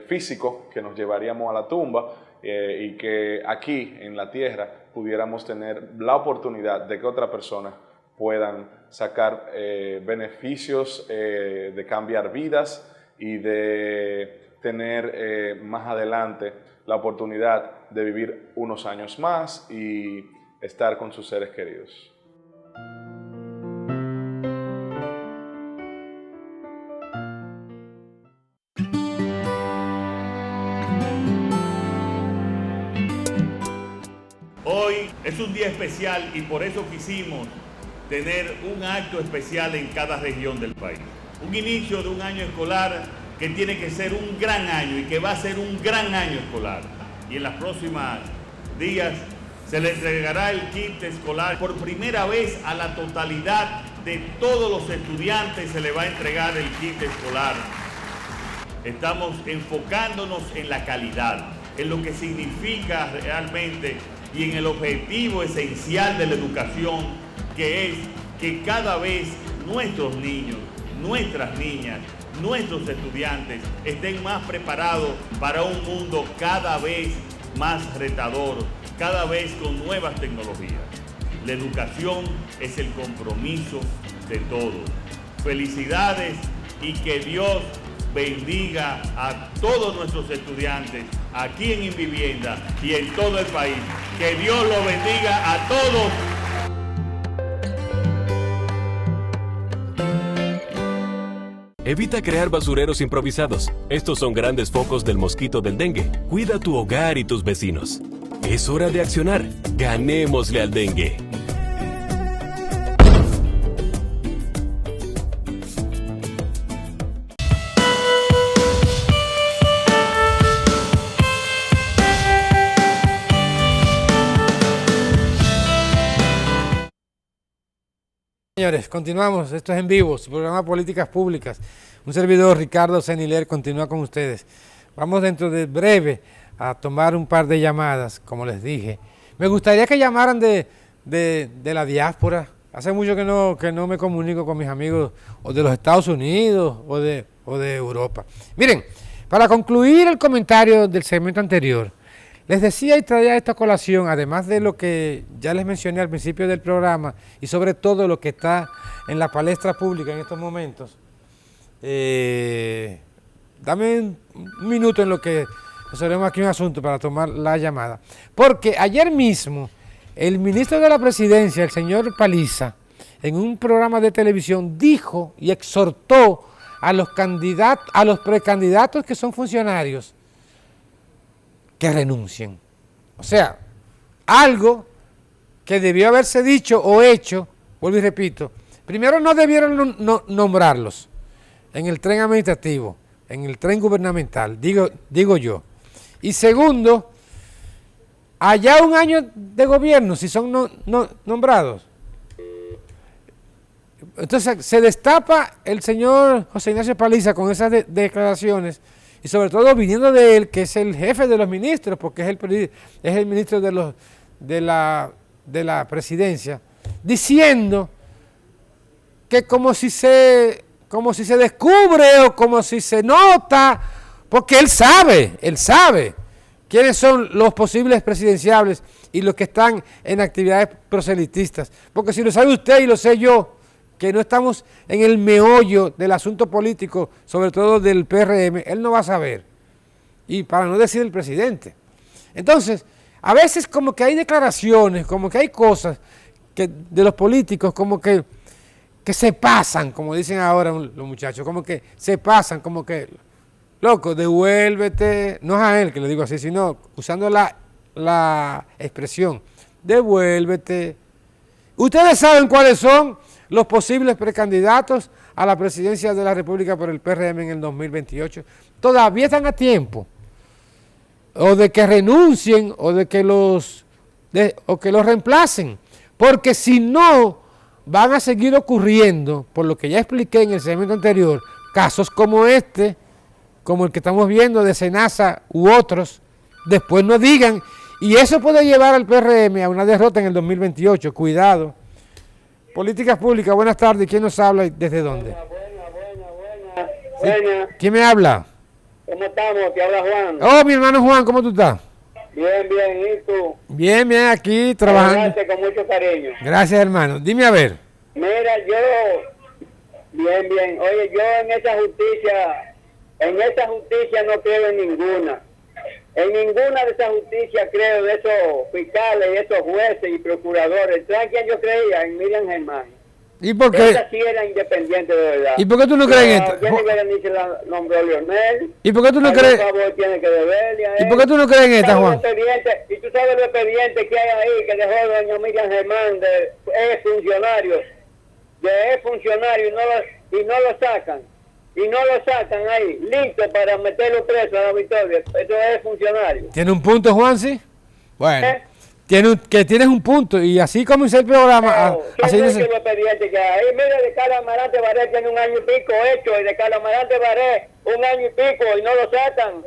E: físico, que nos llevaríamos a la tumba, y que aquí en la tierra pudiéramos tener la oportunidad de que otras personas puedan sacar beneficios de cambiar vidas y de tener más adelante la oportunidad de vivir unos años más y estar con sus seres queridos.
F: Hoy es un día especial y por eso quisimos tener un acto especial en cada región del país. Un inicio de un año escolar que tiene que ser un gran año y que va a ser un gran año escolar. Y en los próximos días se le entregará el kit escolar. Por primera vez a la totalidad de todos los estudiantes se le va a entregar el kit escolar. Estamos enfocándonos en la calidad, en lo que significa realmente y en el objetivo esencial de la educación, que es que cada vez nuestros niños, nuestras niñas, nuestros estudiantes estén más preparados para un mundo cada vez más retador, cada vez con nuevas tecnologías. La educación es el compromiso de todos. Felicidades y que Dios bendiga a todos nuestros estudiantes aquí en Invivienda y en todo el país. Que Dios los bendiga a todos.
G: Evita crear basureros improvisados. Estos son grandes focos del mosquito del dengue. Cuida tu hogar y tus vecinos. Es hora de accionar. Ganémosle al dengue.
A: Señores, continuamos, esto es En Vivo, su programa Políticas Públicas. Un servidor, Ricardo Seniler, continúa con ustedes. Vamos dentro de breve a tomar un par de llamadas, como les dije. Me gustaría que llamaran de la diáspora. Hace mucho que no me comunico con mis amigos o de los Estados Unidos o de Europa. Miren, para concluir el comentario del segmento anterior, les decía y traía esta colación, además de lo que ya les mencioné al principio del programa y sobre todo lo que está en la palestra pública en estos momentos. Dame un minuto en lo que resolvemos aquí un asunto para tomar la llamada. Porque ayer mismo el ministro de la Presidencia, el señor Paliza, en un programa de televisión dijo y exhortó a los precandidatos que son funcionarios que renuncien. O sea, algo que debió haberse dicho o hecho, vuelvo y repito, primero no debieron nombrarlos en el tren administrativo, en el tren gubernamental, digo yo. Y segundo, allá un año de gobierno, si son nombrados. Entonces se destapa el señor José Ignacio Paliza con esas declaraciones y sobre todo viniendo de él, que es el jefe de los ministros, porque es el ministro de la presidencia, diciendo que como si se descubre o como si se nota, porque él sabe quiénes son los posibles presidenciables y los que están en actividades proselitistas. Porque si lo sabe usted y lo sé yo, que no estamos en el meollo del asunto político, sobre todo del PRM, él no va a saber. Y para no decir el presidente. Entonces, a veces como que hay declaraciones, como que hay cosas de los políticos como que se pasan, como dicen ahora los muchachos, como que se pasan, como que, loco, devuélvete, no es a él que le digo así, sino usando la expresión, devuélvete. Ustedes saben cuáles son los posibles precandidatos a la presidencia de la República por el PRM en el 2028. Todavía están a tiempo, o de que renuncien, o de que los reemplacen, porque si no, van a seguir ocurriendo, por lo que ya expliqué en el segmento anterior, casos como este, como el que estamos viendo de Senasa u otros, después no digan, y eso puede llevar al PRM a una derrota en el 2028, cuidado. Políticas Públicas, buenas tardes, ¿quién nos habla y desde dónde?
H: Buena.
A: ¿Quién me habla?
H: ¿Cómo estamos? Te habla Juan.
A: Oh, mi hermano Juan, ¿cómo tú estás?
H: Bien, ¿y tú?
A: Bien, aquí trabajando.
H: Con mucho cariño.
A: Gracias, hermano. Dime a ver.
H: Mira, bien. Oye, yo en esa justicia no creo en ninguna. En ninguna de esas justicias creo, de esos fiscales y esos jueces y procuradores. ¿Sabes quién yo creía? En Miriam Germán.
A: ¿Y por qué?
H: Esa sí era independiente de verdad.
A: ¿Y por qué tú no crees en esta?
H: Jenny Berenice la nombró Leonel.
A: ¿Y por qué tú no crees?
H: Tiene que deberle a él.
A: ¿Y por qué tú no crees en esta, Juan?
H: Y tú sabes los expedientes que hay ahí, que dejó doña Miriam Germán de funcionario y no lo sacan. Y no lo sacan ahí, listo para meterlo preso a la Victoria. Eso es funcionario.
A: ¿Tiene un punto, Juan, sí? Bueno, tienes un punto, y así como hice el programa... así
H: no es que lo expediente que hay. Mira, de Carlos Amarante Baré tiene 1 año y pico hecho, y de Carlos Amarante Baré 1 año y pico, y no lo sacan.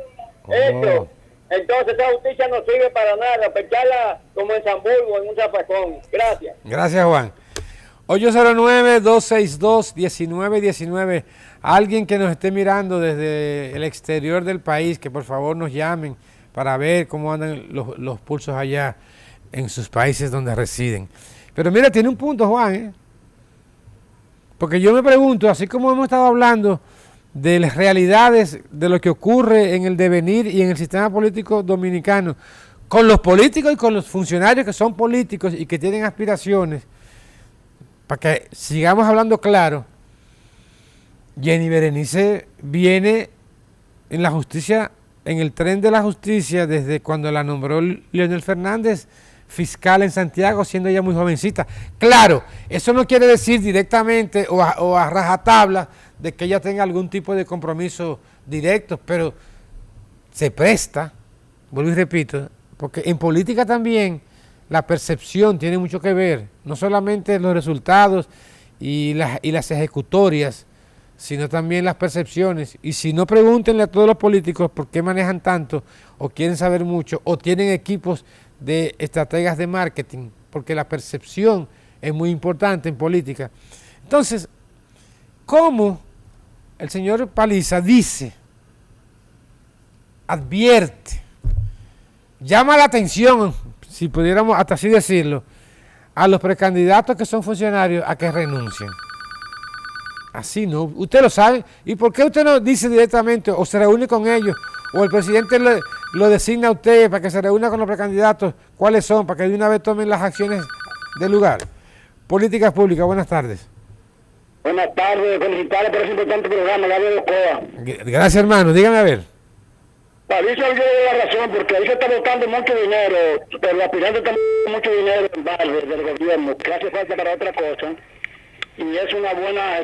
H: Hecho. Entonces esa justicia no sirve para nada, pecharla como en Hamburgo, en un zapacón. Gracias.
A: Gracias, Juan. 809-262-1919. Alguien que nos esté mirando desde el exterior del país, que por favor nos llamen para ver cómo andan los pulsos allá en sus países donde residen. Pero mira, tiene un punto, Juan, porque yo me pregunto, así como hemos estado hablando de las realidades de lo que ocurre en el devenir y en el sistema político dominicano, con los políticos y con los funcionarios que son políticos y que tienen aspiraciones, para que sigamos hablando claro, Jenny Berenice viene en la justicia, en el tren de la justicia, desde cuando la nombró Leonel Fernández fiscal en Santiago, siendo ella muy jovencita. Claro, eso no quiere decir directamente o a rajatabla de que ella tenga algún tipo de compromiso directo, pero se presta, vuelvo y repito, porque en política también la percepción tiene mucho que ver, no solamente los resultados y las ejecutorias, sino también las percepciones. Y si no, pregúntenle a todos los políticos por qué manejan tanto, o quieren saber mucho, o tienen equipos de estrategas de marketing, porque la percepción es muy importante en política. Entonces, ¿cómo el señor Paliza dice, advierte, llama la atención, si pudiéramos hasta así decirlo, a los precandidatos que son funcionarios a que renuncien? Así no, usted lo sabe. ¿Y por qué usted no dice directamente o se reúne con ellos o el presidente lo designa a usted para que se reúna con los precandidatos? ¿Cuáles son? Para que de una vez tomen las acciones del lugar. Políticas Públicas, buenas tardes.
H: Buenas tardes, felicitarles por ese importante programa, Gabriel Ocoa.
A: Gracias, hermano, dígame a ver.
H: Paliza yo la razón, porque ahí se está botando mucho dinero, pero los aspirantes están mucho dinero en barrio del gobierno, que hace falta para otra cosa. Y es una buena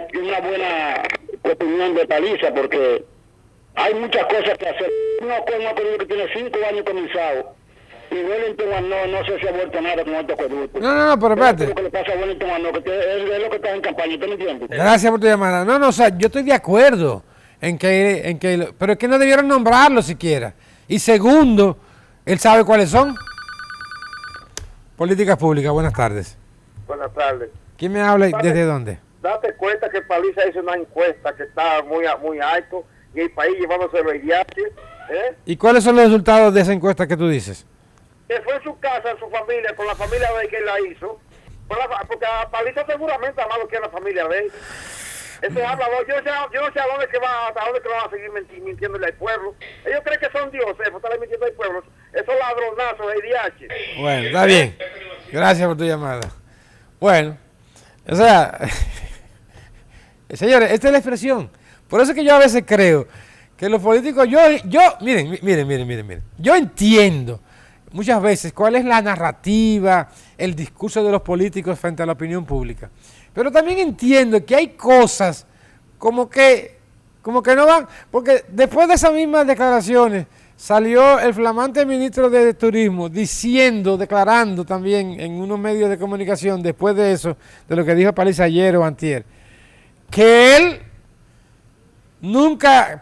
H: opinión de Paliza, porque hay muchas cosas que hacer. Uno que tiene 5 años comenzado, y Wellington no sé si ha vuelto nada con otro acueducto.
A: No, pero espérate.
H: Es lo que le pasa a Wellington que es lo que está en campaña, ¿tú me entiendes?
A: Gracias por tu llamada. O sea, yo estoy de acuerdo pero es que no debieron nombrarlo siquiera. Y segundo, él sabe cuáles son. Políticas públicas, buenas tardes.
I: Buenas tardes.
A: ¿Quién me habla y desde dónde?
I: Date cuenta que Paliza hizo una encuesta que está muy alto y el país llevándose los viajes.
A: ¿Y cuáles son los resultados de esa encuesta que tú dices?
I: Que fue en su casa, en su familia, con la familia de él que él la hizo. Porque a Paliza seguramente ama lo que es la familia de él. Ese hablador, yo no sé a dónde que va a seguir mintiéndole al pueblo. Ellos creen que son dioses, estarle mintiendo al pueblo. Esos ladronazos de IDH.
A: Bueno, está bien. Gracias por tu llamada. Bueno, o sea, señores, esta es la expresión. Por eso es que yo a veces creo que los políticos, miren, yo entiendo muchas veces cuál es la narrativa, el discurso de los políticos frente a la opinión pública. Pero también entiendo que hay cosas como que no van, porque después de esas mismas declaraciones salió el flamante ministro de Turismo declarando también en unos medios de comunicación, después de eso, de lo que dijo Paliza ayer o antier, que él nunca,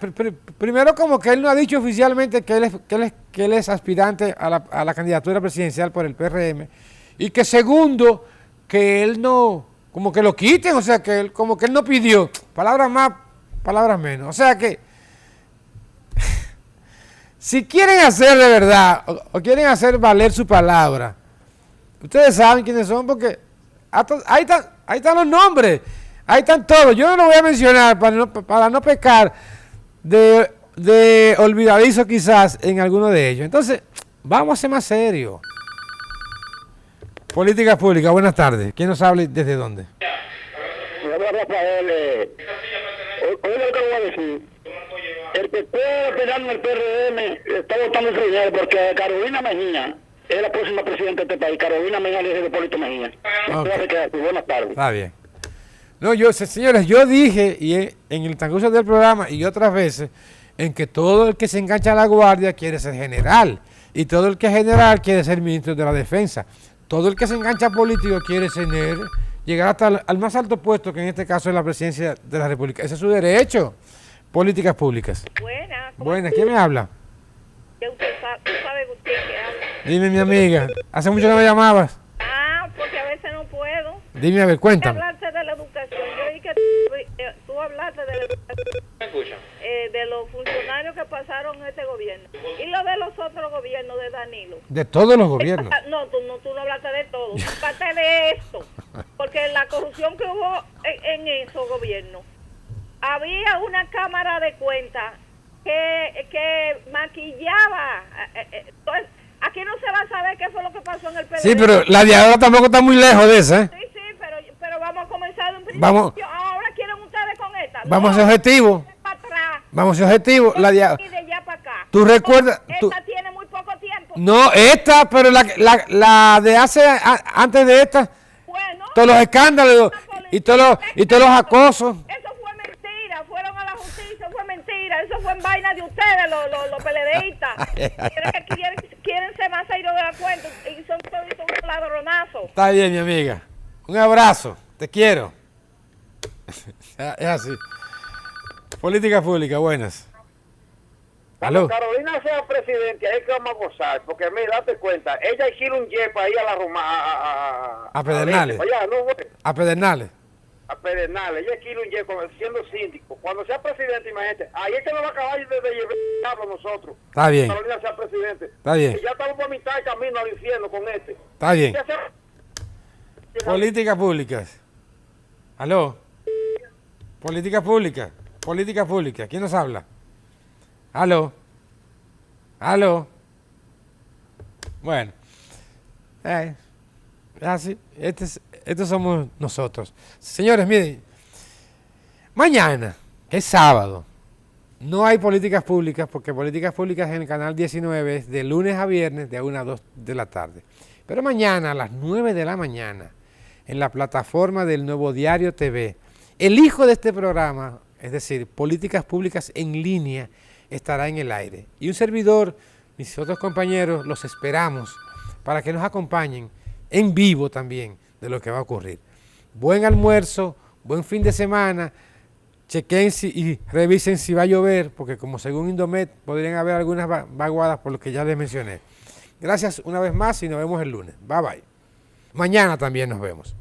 A: primero como que él no ha dicho oficialmente que él es aspirante a la candidatura presidencial por el PRM, y que segundo, que él no, como que lo quiten, o sea, que él, como que él no pidió, palabras más, palabras menos, o sea que, si quieren hacer de verdad, o quieren hacer valer su palabra, ustedes saben quiénes son, porque ahí están los nombres, ahí están todos, yo no lo voy a mencionar para no pecar de olvidadizo quizás en alguno de ellos. Entonces, vamos a ser más serios. Políticas públicas, buenas tardes. ¿Quién nos habla y desde dónde?
H: Rafael, oye lo que voy a decir. El que esté operando en el PRM está votando ese dinero porque Carolina Mejía es la próxima presidenta de este país. Carolina Mejía le dice de Hipólito Mejía.
A: Okay.
H: Buenas tardes.
A: Está bien. No, señores, yo dije y en el transcurso del programa y otras veces en que todo el que se engancha a la guardia quiere ser general y todo el que es general quiere ser ministro de la defensa. Todo el que se engancha a político quiere llegar hasta al más alto puesto, que en este caso es la presidencia de la República. Ese es su derecho. Políticas públicas. Buenas. ¿Quién me habla?
J: Tú sabes usted que habla.
A: Dime, mi amiga. Hace mucho que no me llamabas.
J: Porque a veces no puedo.
A: Dime, a ver, cuéntame.
J: Hablaste de la educación. Yo vi que tú hablaste de la educación.
I: ¿Me escuchan?
J: De los funcionarios que pasaron en este gobierno. Y lo de los otros gobiernos de Danilo.
A: De todos los gobiernos.
J: No, tú no hablaste de todo. Parte de esto. Porque la corrupción que hubo en esos gobiernos. Había una cámara de cuentas que maquillaba. Entonces, aquí no se va a saber qué fue lo que pasó en el PDD.
A: Sí, pero la de ahora tampoco está muy lejos de esa, ¿eh?
J: Sí, pero vamos a comenzar de un principio.
A: Vamos.
J: Ahora quieren ustedes con esta.
A: Vamos a ser objetivos. Vamos a ser objetivos. La de
J: allá para acá.
A: ¿Tú recuerdas?
J: Esta tiene muy poco tiempo.
A: No, esta, pero la de antes de esta. Bueno. Todos los escándalos y todos los acosos.
J: Eso fue mentira. Fueron a la justicia, fue mentira. Eso fue en vaina de ustedes, los peledeístas. Quieren ser más serios de la cuenta y son todos unos ladronazos.
A: Está bien, mi amiga. Un abrazo. Te quiero. Es así. Política pública, buenas.
I: Cuando
A: ¿Aló?
I: Carolina sea presidente, ahí que vamos a gozar, porque mira, date cuenta, ella quiere un jet para ir a la Roma,
A: a Pedernales. A Pedernales.
I: A Pedernales, ella quiere un jet siendo síndico. Cuando sea presidente, imagínate, ahí es que nos va a acabar de llevar a nosotros.
A: Está bien.
I: Carolina sea presidente.
A: Está bien.
I: Y ya estamos por mitad del camino al infierno con este.
A: Está bien. Políticas públicas. ¿Aló? Políticas públicas. Política pública. ¿Quién nos habla? ¿Aló? ¿Aló? Bueno. Así. Estos somos nosotros. Señores, miren. Mañana es sábado. No hay políticas públicas porque políticas públicas en el canal 19 es de lunes a viernes de 1 a 2 de la tarde. Pero mañana a las 9 de la mañana en la plataforma del Nuevo Diario TV, el hijo de este programa, es decir, Políticas Públicas en Línea, estará en el aire. Y un servidor, mis otros compañeros, los esperamos para que nos acompañen en vivo también de lo que va a ocurrir. Buen almuerzo, buen fin de semana. chequen y revisen si va a llover, porque como según Indomet podrían haber algunas vaguadas por lo que ya les mencioné. Gracias una vez más y nos vemos el lunes. Bye bye. Mañana también nos vemos.